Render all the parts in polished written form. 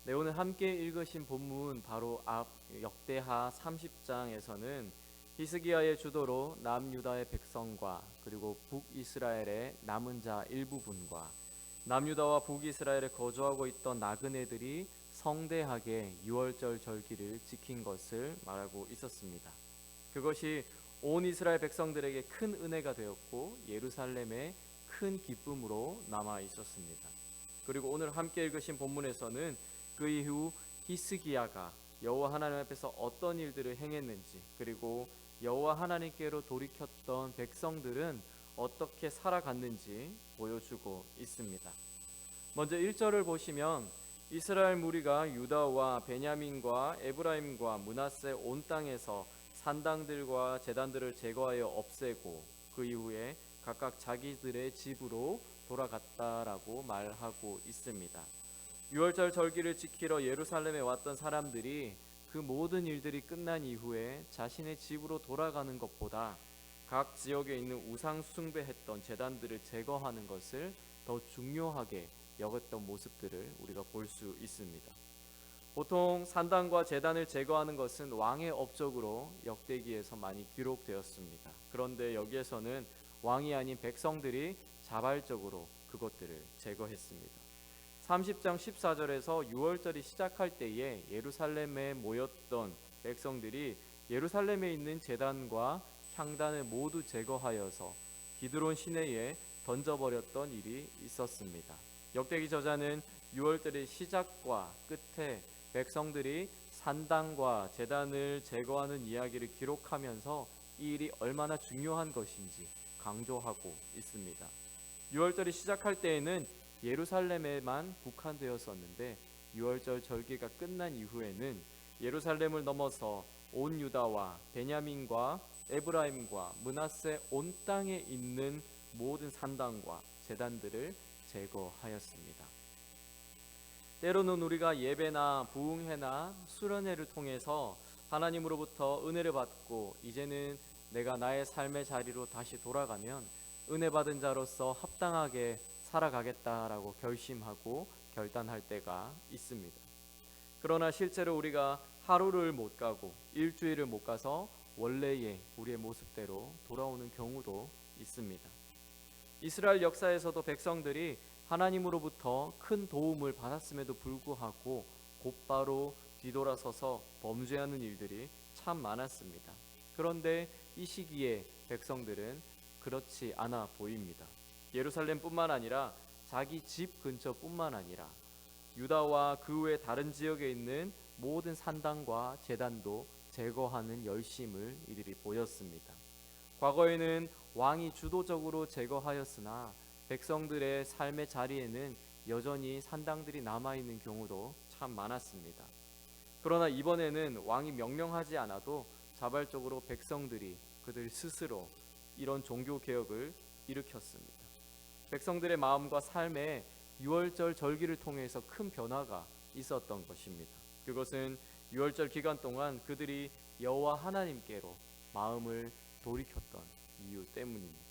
네, 오늘 함께 읽으신 본문 바로 앞 역대하 30장에서는 히스기야의 주도로 남유다의 백성과 그리고 북이스라엘의 남은 자 일부분과 남유다와 북이스라엘에 거주하고 있던 나그네들이 성대하게 유월절 절기를 지킨 것을 말하고 있었습니다. 그것이 온 이스라엘 백성들에게 큰 은혜가 되었고 예루살렘에 큰 기쁨으로 남아 있었습니다. 그리고 오늘 함께 읽으신 본문에서는 그 이후 히스기야가 여호와 하나님 앞에서 어떤 일들을 행했는지, 그리고 여호와 하나님께로 돌이켰던 백성들은 어떻게 살아갔는지 보여주고 있습니다. 먼저 1절을 보시면 이스라엘 무리가 유다와 베냐민과 에브라임과 므낫세 온 땅에서 산당들과 제단들을 제거하여 없애고 그 이후에 각각 자기들의 집으로 돌아갔다라고 말하고 있습니다. 유월절 절기를 지키러 예루살렘에 왔던 사람들이 그 모든 일들이 끝난 이후에 자신의 집으로 돌아가는 것보다 각 지역에 있는 우상 숭배했던 제단들을 제거하는 것을 더 중요하게 여겼던 모습들을 우리가 볼 수 있습니다. 보통 산당과 제단을 제거하는 것은 왕의 업적으로 역대기에서 많이 기록되었습니다. 그런데 여기에서는 왕이 아닌 백성들이 자발적으로 그것들을 제거했습니다. 30장 14절에서 유월절이 시작할 때에 예루살렘에 모였던 백성들이 예루살렘에 있는 제단과 향단을 모두 제거하여서 기드론 시내에 던져버렸던 일이 있었습니다. 역대기 저자는 유월절의 시작과 끝에 백성들이 산당과 제단을 제거하는 이야기를 기록하면서 이 일이 얼마나 중요한 것인지 강조하고 있습니다. 유월절이 시작할 때에는 예루살렘에만 국한되었었는데 유월절 절기가 끝난 이후에는 예루살렘을 넘어서 온 유다와 베냐민과 에브라임과 므낫세 온 땅에 있는 모든 산당과 제단들을 제거하였습니다. 때로는 우리가 예배나 부흥회나 수련회를 통해서 하나님으로부터 은혜를 받고 이제는 내가 나의 삶의 자리로 다시 돌아가면 은혜 받은 자로서 합당하게 살아가겠다라고 결심하고 결단할 때가 있습니다. 그러나 실제로 우리가 하루를 못 가고 일주일을 못 가서 원래의 우리의 모습대로 돌아오는 경우도 있습니다. 이스라엘 역사에서도 백성들이 하나님으로부터 큰 도움을 받았음에도 불구하고 곧바로 뒤돌아서서 범죄하는 일들이 참 많았습니다. 그런데 이 시기에 백성들은 그렇지 않아 보입니다. 예루살렘뿐만 아니라 자기 집 근처뿐만 아니라 유다와 그 외 다른 지역에 있는 모든 산당과 제단도 제거하는 열심을 이들이 보였습니다. 과거에는 왕이 주도적으로 제거하였으나 백성들의 삶의 자리에는 여전히 산당들이 남아있는 경우도 참 많았습니다. 그러나 이번에는 왕이 명령하지 않아도 자발적으로 백성들이 그들 스스로 이런 종교개혁을 일으켰습니다. 백성들의 마음과 삶에 유월절 절기를 통해서 큰 변화가 있었던 것입니다. 그것은 유월절 기간 동안 그들이 여호와 하나님께로 마음을 돌이켰던 이유 때문입니다.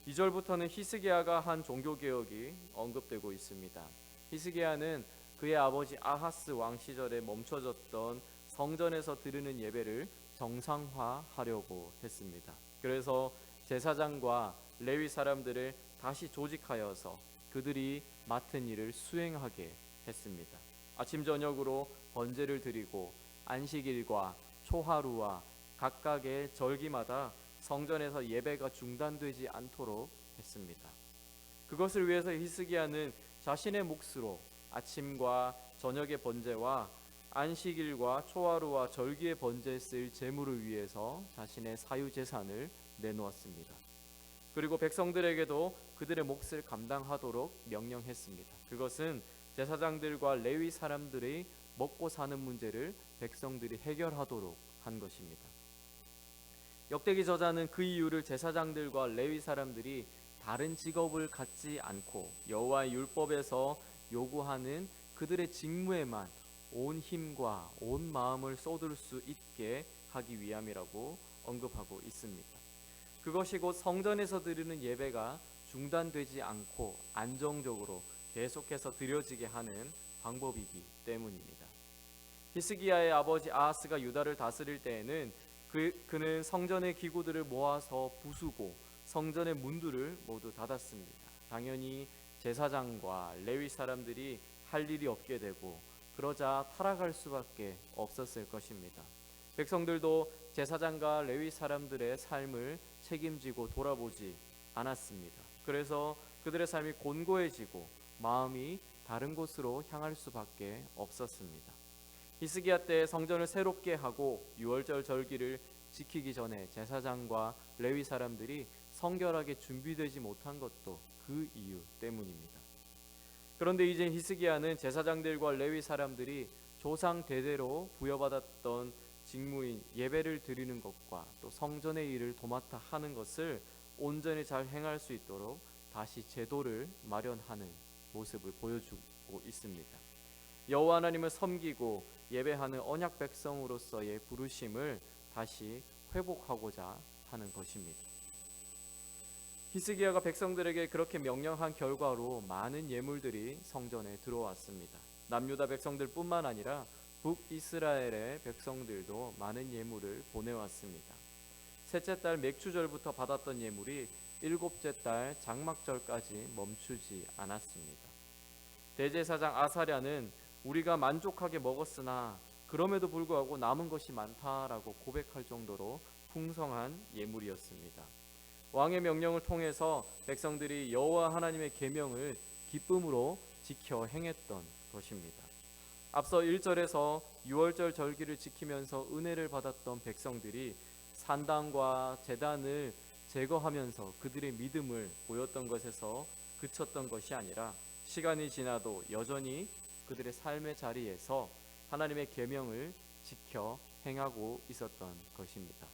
2절부터는 히스기야가 한 종교개혁이 언급되고 있습니다. 히스기야는 그의 아버지 아하스 왕 시절에 멈춰졌던 성전에서 드리는 예배를 정상화하려고 했습니다. 그래서 제사장과 레위 사람들을 다시 조직하여서 그들이 맡은 일을 수행하게 했습니다. 아침 저녁으로 번제를 드리고 안식일과 초하루와 각각의 절기마다 성전에서 예배가 중단되지 않도록 했습니다. 그것을 위해서 히스기야는 자신의 몫으로 아침과 저녁의 번제와 안식일과 초하루와 절기의 번제에 쓰일 제물을 위해서 자신의 사유재산을 내놓았습니다. 그리고 백성들에게도 그들의 몫을 감당하도록 명령했습니다. 그것은 제사장들과 레위 사람들이 먹고 사는 문제를 백성들이 해결하도록 한 것입니다. 역대기 저자는 그 이유를 제사장들과 레위 사람들이 다른 직업을 갖지 않고 여호와의 율법에서 요구하는 그들의 직무에만 온 힘과 온 마음을 쏟을 수 있게 하기 위함이라고 언급하고 있습니다. 그것이 곧 성전에서 드리는 예배가 중단되지 않고 안정적으로 계속해서 드려지게 하는 방법이기 때문입니다. 히스기야의 아버지 아하스가 유다를 다스릴 때에는 그는 성전의 기구들을 모아서 부수고 성전의 문들을 모두 닫았습니다. 당연히 제사장과 레위 사람들이 할 일이 없게 되고 그러자 타락할 수밖에 없었을 것입니다. 백성들도 제사장과 레위 사람들의 삶을 책임지고 돌아보지 않았습니다. 그래서 그들의 삶이 곤고해지고 마음이 다른 곳으로 향할 수밖에 없었습니다. 히스기야 때 성전을 새롭게 하고 유월절 절기를 지키기 전에 제사장과 레위 사람들이 성결하게 준비되지 못한 것도 그 이유 때문입니다. 그런데 이제 히스기야는 제사장들과 레위 사람들이 조상 대대로 부여받았던 직무인 예배를 드리는 것과 또 성전의 일을 도맡아 하는 것을 온전히 잘 행할 수 있도록 다시 제도를 마련하는 모습을 보여주고 있습니다. 여호와 하나님을 섬기고 예배하는 언약 백성으로서의 부르심을 다시 회복하고자 하는 것입니다. 히스기야가 백성들에게 그렇게 명령한 결과로 많은 예물들이 성전에 들어왔습니다. 남유다 백성들뿐만 아니라 북이스라엘의 백성들도 많은 예물을 보내왔습니다. 셋째 달 맥추절부터 받았던 예물이 일곱째 달 장막절까지 멈추지 않았습니다. 대제사장 아사랴는 우리가 만족하게 먹었으나 그럼에도 불구하고 남은 것이 많다라고 고백할 정도로 풍성한 예물이었습니다. 왕의 명령을 통해서 백성들이 여호와 하나님의 계명을 기쁨으로 지켜 행했던 것입니다. 앞서 1절에서 유월절 절기를 지키면서 은혜를 받았던 백성들이 산당과 제단을 제거하면서 그들의 믿음을 보였던 것에서 그쳤던 것이 아니라 시간이 지나도 여전히 그들의 삶의 자리에서 하나님의 계명을 지켜 행하고 있었던 것입니다.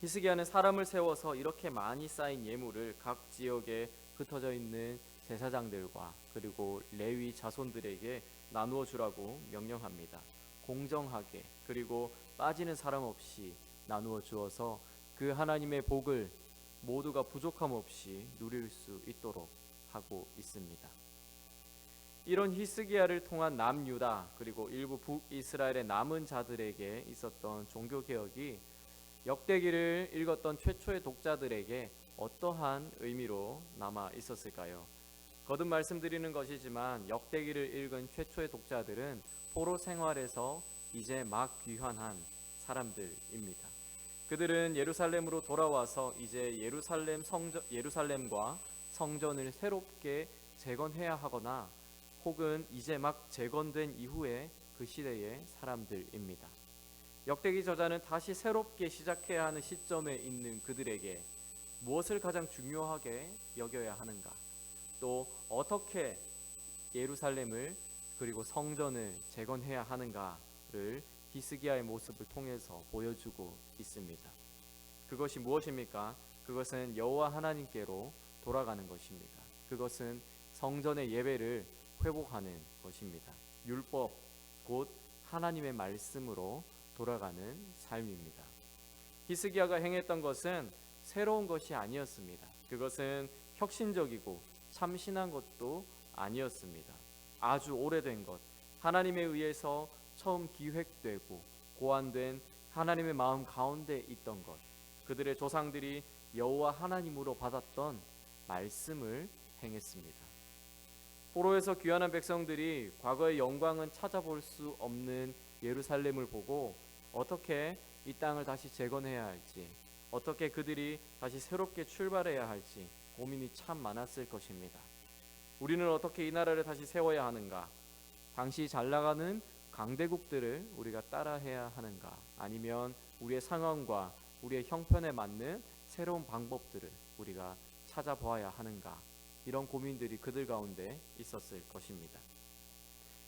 히스기야는 사람을 세워서 이렇게 많이 쌓인 예물을 각 지역에 흩어져 있는 제사장들과 그리고 레위 자손들에게 나누어 주라고 명령합니다. 공정하게 그리고 빠지는 사람 없이 나누어 주어서 그 하나님의 복을 모두가 부족함 없이 누릴 수 있도록 하고 있습니다. 이런 히스기야를 통한 남유다 그리고 일부 북이스라엘의 남은 자들에게 있었던 종교개혁이 역대기를 읽었던 최초의 독자들에게 어떠한 의미로 남아 있었을까요? 거듭 말씀드리는 것이지만 역대기를 읽은 최초의 독자들은 포로 생활에서 이제 막 귀환한 사람들입니다. 그들은 예루살렘으로 돌아와서 이제 예루살렘과 성전을 새롭게 재건해야 하거나 혹은 이제 막 재건된 이후에 그 시대의 사람들입니다. 역대기 저자는 다시 새롭게 시작해야 하는 시점에 있는 그들에게 무엇을 가장 중요하게 여겨야 하는가, 또 어떻게 예루살렘을 그리고 성전을 재건해야 하는가를 히스기야의 모습을 통해서 보여주고 있습니다. 그것이 무엇입니까? 그것은 여호와 하나님께로 돌아가는 것입니다. 그것은 성전의 예배를 회복하는 것입니다. 율법 곧 하나님의 말씀으로 돌아가는 삶입니다. 히스기야가 행했던 것은 새로운 것이 아니었습니다. 그것은 혁신적이고 참신한 것도 아니었습니다. 아주 오래된 것, 하나님에 의해서 처음 기획되고 고안된 하나님의 마음 가운데 있던 것, 그들의 조상들이 여호와 하나님으로 받았던 말씀을 행했습니다. 포로에서 귀환한 백성들이 과거의 영광은 찾아볼 수 없는 예루살렘을 보고 어떻게 이 땅을 다시 재건해야 할지, 어떻게 그들이 다시 새롭게 출발해야 할지 고민이 참 많았을 것입니다. 우리는 어떻게 이 나라를 다시 세워야 하는가? 당시 잘 나가는 강대국들을 우리가 따라해야 하는가? 아니면 우리의 상황과 우리의 형편에 맞는 새로운 방법들을 우리가 찾아보아야 하는가? 이런 고민들이 그들 가운데 있었을 것입니다.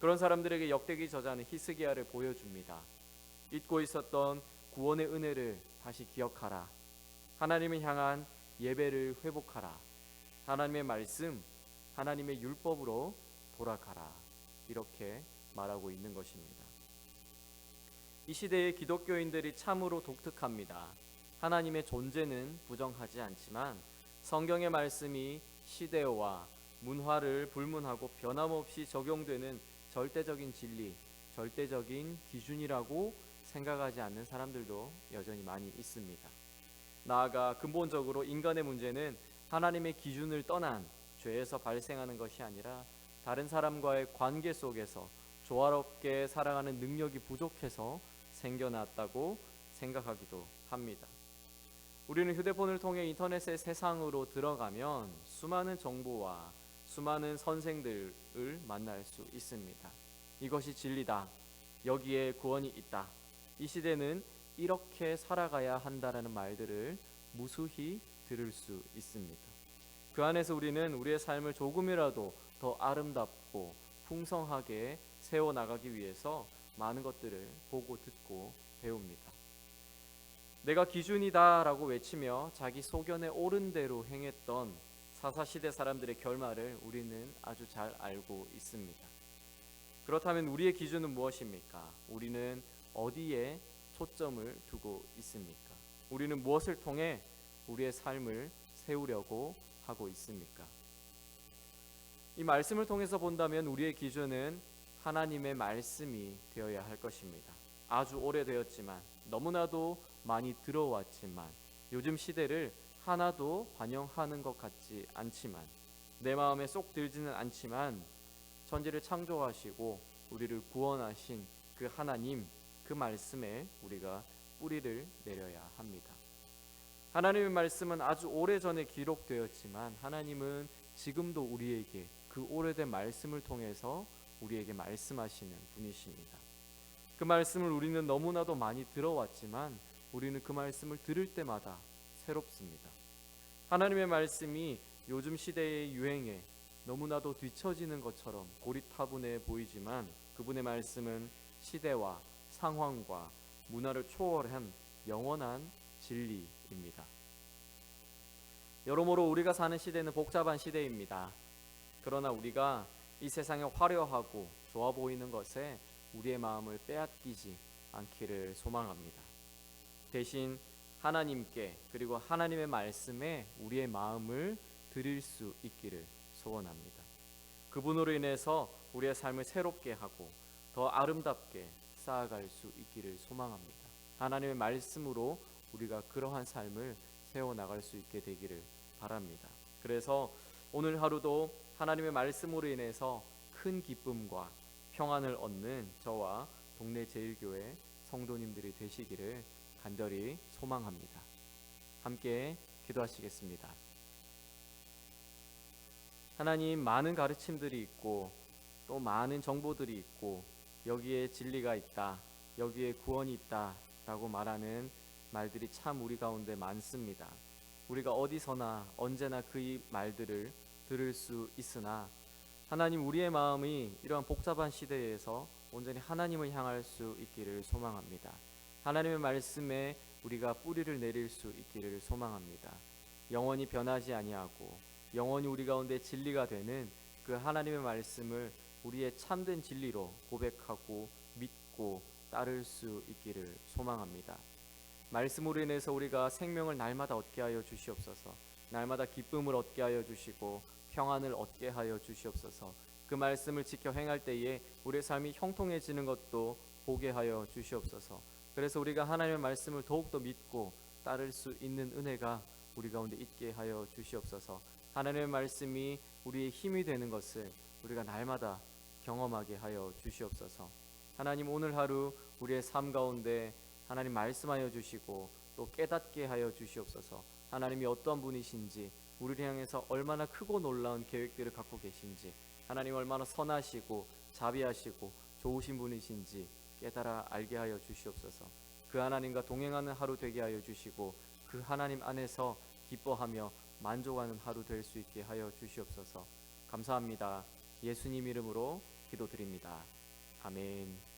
그런 사람들에게 역대기 저자는 히스기야를 보여줍니다. 잊고 있었던 구원의 은혜를 다시 기억하라. 하나님을 향한 예배를 회복하라. 하나님의 말씀, 하나님의 율법으로 돌아가라. 이렇게 말하고 있는 것입니다. 이 시대의 기독교인들이 참으로 독특합니다. 하나님의 존재는 부정하지 않지만 성경의 말씀이 시대와 문화를 불문하고 변함없이 적용되는 절대적인 진리, 절대적인 기준이라고 생각하지 않는 사람들도 여전히 많이 있습니다. 나아가 근본적으로 인간의 문제는 하나님의 기준을 떠난 죄에서 발생하는 것이 아니라 다른 사람과의 관계 속에서 조화롭게 살아가는 능력이 부족해서 생겨났다고 생각하기도 합니다. 우리는 휴대폰을 통해 인터넷의 세상으로 들어가면 수많은 정보와 수많은 선생들을 만날 수 있습니다. 이것이 진리다. 여기에 구원이 있다. 이 시대는 이렇게 살아가야 한다라는 말들을 무수히 들을 수 있습니다. 그 안에서 우리는 우리의 삶을 조금이라도 더 아름답고 풍성하게 세워나가기 위해서 많은 것들을 보고 듣고 배웁니다. 내가 기준이다 라고 외치며 자기 소견에 옳은 대로 행했던 사사시대 사람들의 결말을 우리는 아주 잘 알고 있습니다. 그렇다면 우리의 기준은 무엇입니까? 우리는 어디에 초점을 두고 있습니까? 우리는 무엇을 통해 우리의 삶을 세우려고 하고 있습니까? 이 말씀을 통해서 본다면 우리의 기준은 하나님의 말씀이 되어야 할 것입니다. 아주 오래되었지만 너무나도 많이 들어왔지만 요즘 시대를 하나도 반영하는 것 같지 않지만 내 마음에 쏙 들지는 않지만 천지를 창조하시고 우리를 구원하신 그 하나님, 그 말씀에 우리가 뿌리를 내려야 합니다. 하나님의 말씀은 아주 오래전에 기록되었지만 하나님은 지금도 우리에게 그 오래된 말씀을 통해서 우리에게 말씀하시는 분이십니다. 그 말씀을 우리는 너무나도 많이 들어왔지만 우리는 그 말씀을 들을 때마다 새롭습니다. 하나님의 말씀이 요즘 시대의 유행에 너무나도 뒤처지는 것처럼 고리타분해 보이지만 그분의 말씀은 시대와 상황과 문화를 초월한 영원한 진리입니다. 여러모로 우리가 사는 시대는 복잡한 시대입니다. 그러나 우리가 이 세상에 화려하고 좋아 보이는 것에 우리의 마음을 빼앗기지 않기를 소망합니다. 대신 하나님께 그리고 하나님의 말씀에 우리의 마음을 드릴 수 있기를 소원합니다. 그분으로 인해서 우리의 삶을 새롭게 하고 더 아름답게 쌓아갈 수 있기를 소망합니다. 하나님의 말씀으로 우리가 그러한 삶을 세워나갈 수 있게 되기를 바랍니다. 그래서 오늘 하루도 하나님의 말씀으로 인해서 큰 기쁨과 평안을 얻는 저와 동네 제일교회 성도님들이 되시기를 간절히 소망합니다. 함께 기도하시겠습니다. 하나님, 많은 가르침들이 있고 또 많은 정보들이 있고 여기에 진리가 있다, 여기에 구원이 있다 라고 말하는 말들이 참 우리 가운데 많습니다. 우리가 어디서나 언제나 그 말들을 들을 수 있으나 하나님, 우리의 마음이 이러한 복잡한 시대에서 온전히 하나님을 향할 수 있기를 소망합니다. 하나님의 말씀에 우리가 뿌리를 내릴 수 있기를 소망합니다. 영원히 변하지 아니하고 영원히 우리 가운데 진리가 되는 그 하나님의 말씀을 우리의 참된 진리로 고백하고 믿고 따를 수 있기를 소망합니다. 말씀으로 인해서 우리가 생명을 날마다 얻게 하여 주시옵소서. 날마다 기쁨을 얻게 하여 주시고 평안을 얻게 하여 주시옵소서. 그 말씀을 지켜 행할 때에 우리의 삶이 형통해지는 것도 보게 하여 주시옵소서. 그래서 우리가 하나님의 말씀을 더욱더 믿고 따를 수 있는 은혜가 우리 가운데 있게 하여 주시옵소서. 하나님의 말씀이 우리의 힘이 되는 것을 우리가 날마다 경험하게 하여 주시옵소서. 하나님, 오늘 하루 우리의 삶 가운데 하나님 말씀하여 주시고 또 깨닫게 하여 주시옵소서. 하나님이 어떤 분이신지, 우리를 향해서 얼마나 크고 놀라운 계획들을 갖고 계신지, 하나님 얼마나 선하시고 자비하시고 좋으신 분이신지 깨달아 알게 하여 주시옵소서. 그 하나님과 동행하는 하루 되게 하여 주시고 그 하나님 안에서 기뻐하며 만족하는 하루 될 수 있게 하여 주시옵소서. 감사합니다. 예수님 이름으로 기도드립니다. 아멘.